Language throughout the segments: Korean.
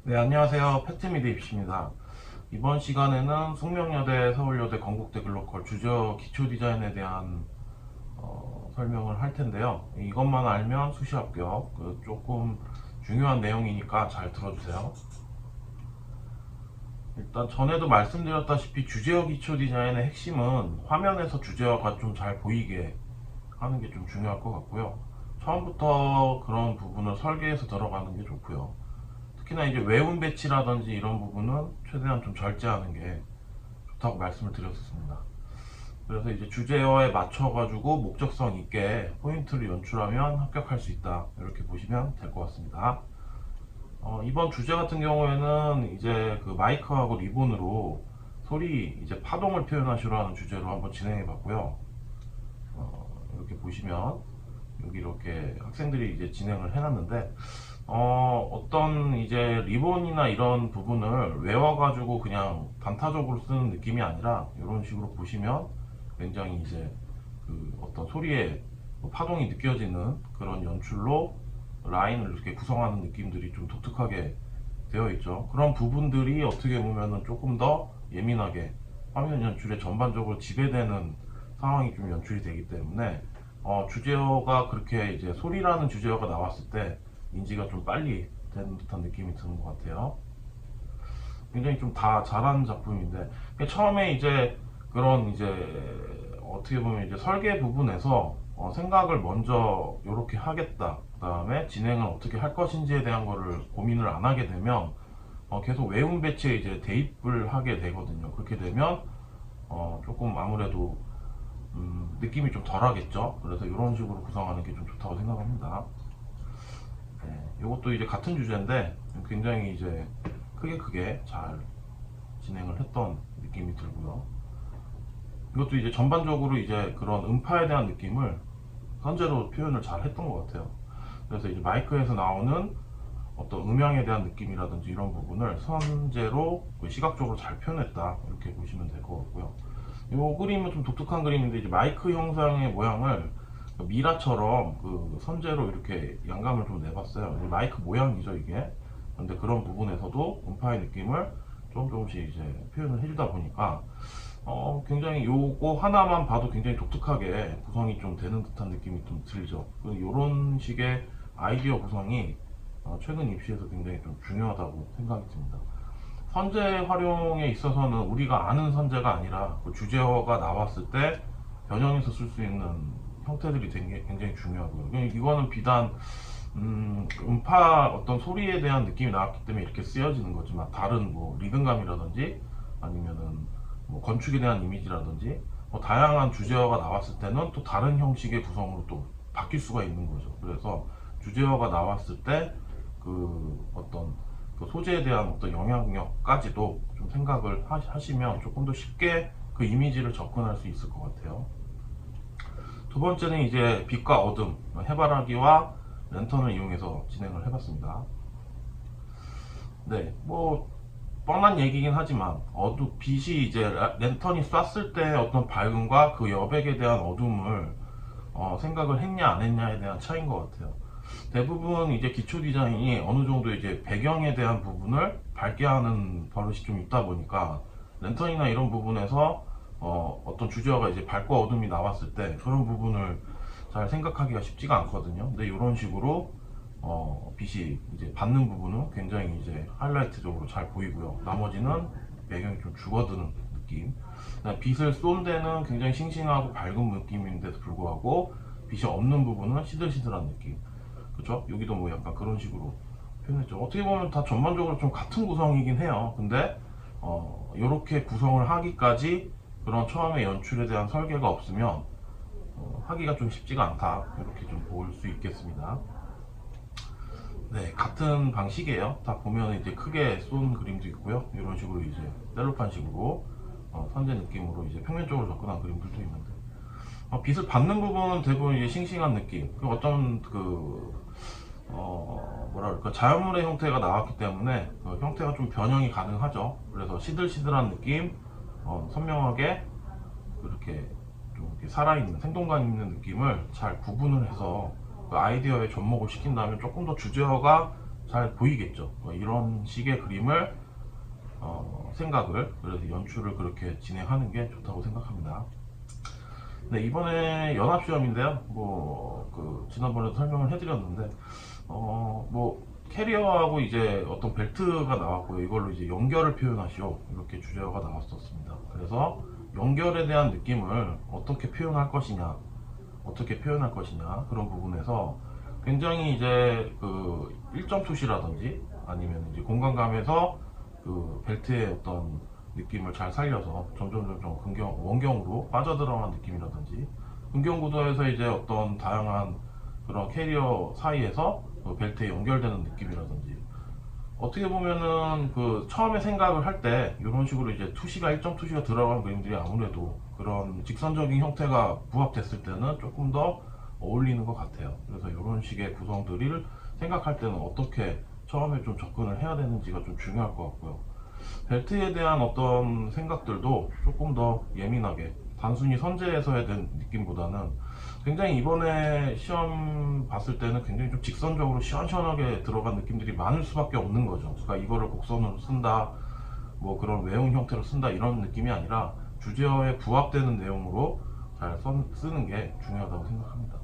네, 안녕하세요. 팩트미드 입시입니다. 이번 시간에는 숙명여대, 서울여대, 건국대 글로컬 주저 기초 디자인에 대한 설명을 할 텐데요. 이것만 알면 수시 합격. 조금 중요한 내용이니까 잘 들어주세요. 일단 전에도 말씀드렸다시피 주제어 기초 디자인의 핵심은 화면에서 주제어가 좀 잘 보이게 하는 게 좀 중요할 것 같고요. 처음부터 그런 부분을 설계해서 들어가는 게 좋고요. 특히나 이제 외운 배치라든지 이런 부분은 최대한 좀 절제하는 게 좋다고 말씀을 드렸었습니다. 그래서 이제 주제어에 맞춰가지고 목적성 있게 포인트를 연출하면 합격할 수 있다. 이렇게 보시면 될 것 같습니다. 이번 주제 같은 경우에는 이제 그 마이크하고 리본으로 소리 이제 파동을 표현하시려 하는 주제로 한번 진행해 봤고요. 이렇게 보시면 여기 이렇게 학생들이 이제 진행을 해놨는데 어떤 이제 리본이나 이런 부분을 외워가지고 그냥 단타적으로 쓰는 느낌이 아니라 이런 식으로 보시면 굉장히 이제 그 어떤 소리의 파동이 느껴지는 그런 연출로 라인을 이렇게 구성하는 느낌들이 좀 독특하게 되어 있죠. 그런 부분들이 어떻게 보면은 조금 더 예민하게 화면 연출에 전반적으로 지배되는 상황이 좀 연출이 되기 때문에 주제어가 그렇게 이제 소리라는 주제어가 나왔을 때 인지가 좀 빨리 되는 듯한 느낌이 드는 것 같아요. 굉장히 좀 다 잘하는 작품인데 처음에 이제 그런 이제 어떻게 보면 이제 설계 부분에서 생각을 먼저 이렇게 하겠다. 그 다음에 진행을 어떻게 할 것인지에 대한 거를 고민을 안 하게 되면 계속 외운 배치에 이제 대입을 하게 되거든요. 그렇게 되면 조금 아무래도 느낌이 좀 덜하겠죠. 그래서 이런 식으로 구성하는 게 좀 좋다고 생각합니다. 네, 이것도 이제 같은 주제인데 굉장히 이제 크게 잘 진행을 했던 느낌이 들고요. 이것도 이제 전반적으로 이제 그런 음파에 대한 느낌을 선제로 표현을 잘 했던 것 같아요. 그래서 이제 마이크에서 나오는 어떤 음향에 대한 느낌이라든지 이런 부분을 선제로 시각적으로 잘 표현했다. 이렇게 보시면 될 것 같고요. 이 그림은 좀 독특한 그림인데 이제 마이크 형상의 모양을 미라처럼 그 선제로 이렇게 양감을 좀 내봤어요. 마이크 모양이죠 이게. 근데 그런 부분에서도 음파의 느낌을 조금씩 이제 표현을 해주다 보니까 굉장히 요거 하나만 봐도 굉장히 독특하게 구성이 좀 되는 듯한 느낌이 좀 들죠. 이런 식의 아이디어 구성이 최근 입시에서 굉장히 좀 중요하다고 생각이 듭니다. 선제 활용에 있어서는 우리가 아는 선제가 아니라 그 주제어가 나왔을 때 변형해서 쓸 수 있는 형태들이 굉장히 중요하고요. 이거는 비단 음파 어떤 소리에 대한 느낌이 나왔기 때문에 이렇게 쓰여지는 거지만 다른 뭐 리듬감이라든지 아니면은 뭐 건축에 대한 이미지라든지 뭐 다양한 주제어가 나왔을 때는 또 다른 형식의 구성으로 또 바뀔 수가 있는 거죠. 그래서 주제어가 나왔을 때 그 어떤 그 소재에 대한 어떤 영향력까지도 좀 생각을 하시면 조금 더 쉽게 그 이미지를 접근할 수 있을 것 같아요. 두 번째는 이제 빛과 어둠, 해바라기와 랜턴을 이용해서 진행을 해봤습니다. 네, 뭐 뻔한 얘기긴 하지만 빛이 이제 랜턴이 쐈을 때 어떤 밝음과 그 여백에 대한 어둠을 생각을 했냐 안 했냐에 대한 차이인 것 같아요. 대부분 이제 기초 디자인이 어느 정도 이제 배경에 대한 부분을 밝게 하는 버릇이 좀 있다 보니까 랜턴이나 이런 부분에서 어떤 주제어가 이제 밝고 어둠이 나왔을 때 그런 부분을 잘 생각하기가 쉽지가 않거든요. 근데 이런 식으로 빛이 이제 받는 부분은 굉장히 이제 하이라이트적으로 잘 보이고요. 나머지는 배경이 좀 죽어드는 느낌. 빛을 쏜 데는 굉장히 싱싱하고 밝은 느낌인데도 불구하고 빛이 없는 부분은 시들시들한 느낌. 그쵸? 여기도 뭐 약간 그런 식으로 표현했죠. 어떻게 보면 다 전반적으로 좀 같은 구성이긴 해요. 근데 이렇게 구성을 하기까지 그런 처음에 연출에 대한 설계가 없으면 하기가 좀 쉽지가 않다. 이렇게 좀 볼 수 있겠습니다. 네, 같은 방식이에요. 다 보면 이제 크게 쏜 그림도 있고요. 이런 식으로 이제 셀로판식으로 선제 느낌으로 이제 평면적으로 접근한 그림들도 있는데 빛을 받는 부분은 대부분 이제 싱싱한 느낌. 그 어떤 뭐라 그럴까 자연물의 형태가 나왔기 때문에 그 형태가 좀 변형이 가능하죠. 그래서 시들시들한 느낌, 선명하게 그렇게 좀 이렇게 살아있는 생동감 있는 느낌을 잘 구분을 해서 그 아이디어에 접목을 시킨다면 조금 더 주제어가 잘 보이겠죠. 이런 식의 그림을 생각을, 그래서 연출을 그렇게 진행하는 게 좋다고 생각합니다. 네, 이번에 연합시험인데요. 지난번에도 설명을 해드렸는데, 캐리어하고 이제 어떤 벨트가 나왔고요. 이걸로 이제 연결을 표현하시오. 이렇게 주제어가 나왔었습니다. 그래서 연결에 대한 느낌을 어떻게 표현할 것이냐, 그런 부분에서 굉장히 이제 일점 투시라든지 아니면 이제 공간감에서 벨트의 어떤 느낌을 잘 살려서 점점 원경으로 빠져들어간 느낌이라든지, 근경 구도에서 이제 어떤 다양한 그런 캐리어 사이에서 벨트에 연결되는 느낌이라든지, 어떻게 보면은 처음에 생각을 할 때 이런 식으로 이제 투시가 일점 투시가 들어간 그림들이 아무래도 그런 직선적인 형태가 부합됐을 때는 조금 더 어울리는 것 같아요. 그래서 이런 식의 구성들을 생각할 때는 어떻게 처음에 좀 접근을 해야 되는지가 좀 중요할 것 같고요. 벨트에 대한 어떤 생각들도 조금 더 예민하게, 단순히 선재에서의 느낌보다는 굉장히 이번에 시험 봤을 때는 굉장히 좀 직선적으로 시원시원하게 들어간 느낌들이 많을 수밖에 없는 거죠. 그러니까 이거를 곡선으로 쓴다, 그런 외운 형태로 쓴다, 이런 느낌이 아니라 주제어에 부합되는 내용으로 잘 쓰는 게 중요하다고 생각합니다.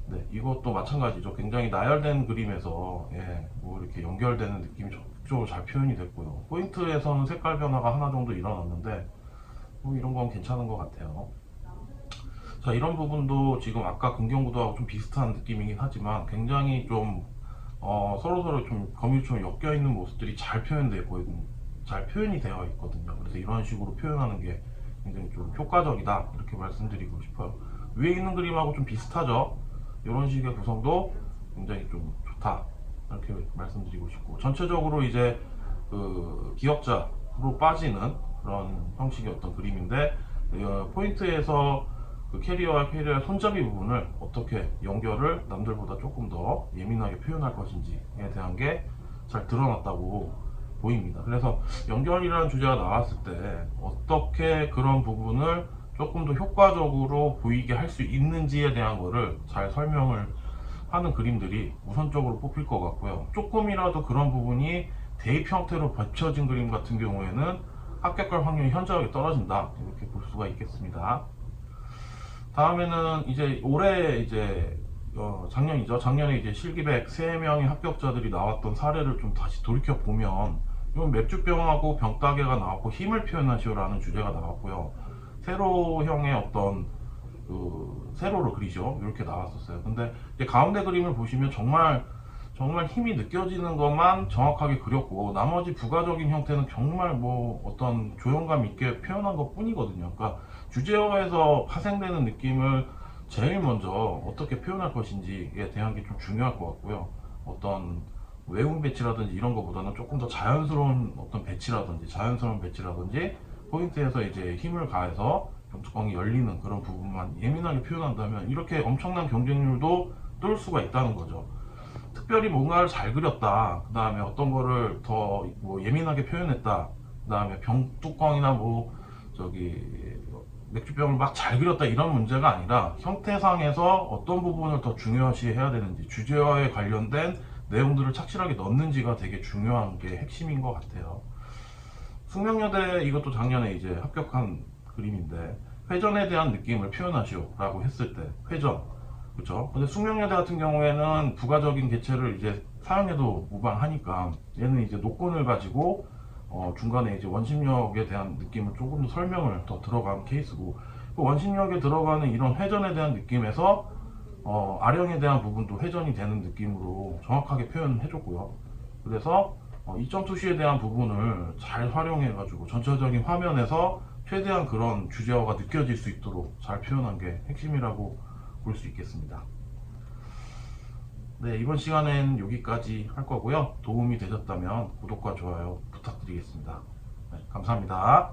네, 이것도 마찬가지죠. 굉장히 나열된 그림에서 이렇게 연결되는 느낌이 적극적으로 잘 표현이 됐고요. 포인트에서는 색깔 변화가 하나 정도 일어났는데 이런 건 괜찮은 것 같아요. 자, 이런 부분도 지금 아까 근경구도하고 좀 비슷한 느낌이긴 하지만 굉장히 좀 서로서로 좀 거미줄처럼 엮여 있는 모습들이 잘 표현이 되어 있거든요. 그래서 이런 식으로 표현하는 게 굉장히 좀 효과적이다, 이렇게 말씀드리고 싶어요. 위에 있는 그림하고 좀 비슷하죠. 이런 식의 구성도 굉장히 좀 좋다, 이렇게 말씀드리고 싶고, 전체적으로 이제 기역자로 빠지는 그런 형식의 어떤 그림인데, 포인트에서 캐리어와 캐리어의 손잡이 부분을 어떻게 연결을 남들보다 조금 더 예민하게 표현할 것인지에 대한 게 잘 드러났다고 보입니다. 그래서 연결이라는 주제가 나왔을 때 어떻게 그런 부분을 조금 더 효과적으로 보이게 할 수 있는지에 대한 거를 잘 설명을 하는 그림들이 우선적으로 뽑힐 것 같고요. 조금이라도 그런 부분이 대입 형태로 받쳐진 그림 같은 경우에는 합격할 확률이 현저하게 떨어진다, 이렇게 볼 수가 있겠습니다. 다음에는 이제 올해 이제 작년이죠. 작년에 이제 실기백 3명의 합격자들이 나왔던 사례를 좀 다시 돌이켜 보면, 이건 맥주병하고 병따개가 나왔고 힘을 표현하시오라는 주제가 나왔고요. 세로형의 어떤 세로로 그리죠. 이렇게 나왔었어요. 근데 이제 가운데 그림을 보시면 정말 힘이 느껴지는 것만 정확하게 그렸고, 나머지 부가적인 형태는 정말 어떤 조형감 있게 표현한 것 뿐이거든요. 그러니까 주제어에서 파생되는 느낌을 제일 먼저 어떻게 표현할 것인지에 대한 게 좀 중요할 것 같고요. 어떤 외운 배치라든지 이런 것보다는 조금 더 자연스러운 어떤 배치라든지, 포인트에서 이제 힘을 가해서 병뚜껑이 열리는 그런 부분만 예민하게 표현한다면 이렇게 엄청난 경쟁률도 뚫을 수가 있다는 거죠. 특별히 뭔가를 잘 그렸다, 그 다음에 어떤 거를 더 예민하게 표현했다, 그 다음에 병뚜껑이나 맥주병을 막 잘 그렸다, 이런 문제가 아니라 형태상에서 어떤 부분을 더 중요시 해야 되는지, 주제와에 관련된 내용들을 착실하게 넣는지가 되게 중요한 게 핵심인 것 같아요. 숙명여대, 이것도 작년에 이제 합격한 그림인데, 회전에 대한 느낌을 표현하시오 라고 했을 때 회전, 그렇죠? 근데 숙명여대 같은 경우에는 부가적인 개체를 이제 사용해도 무방하니까 얘는 이제 노건을 가지고 중간에 이제 원심력에 대한 느낌을 조금 더 설명을 더 들어간 케이스고, 그 원심력에 들어가는 이런 회전에 대한 느낌에서 아령에 대한 부분도 회전이 되는 느낌으로 정확하게 표현해 줬고요. 그래서 2.2C에 대한 부분을 잘 활용해 가지고 전체적인 화면에서 최대한 그런 주제어가 느껴질 수 있도록 잘 표현한 게 핵심이라고 볼 수 있겠습니다. 네, 이번 시간엔 여기까지 할 거고요. 도움이 되셨다면 구독과 좋아요 부탁드리겠습니다. 네, 감사합니다.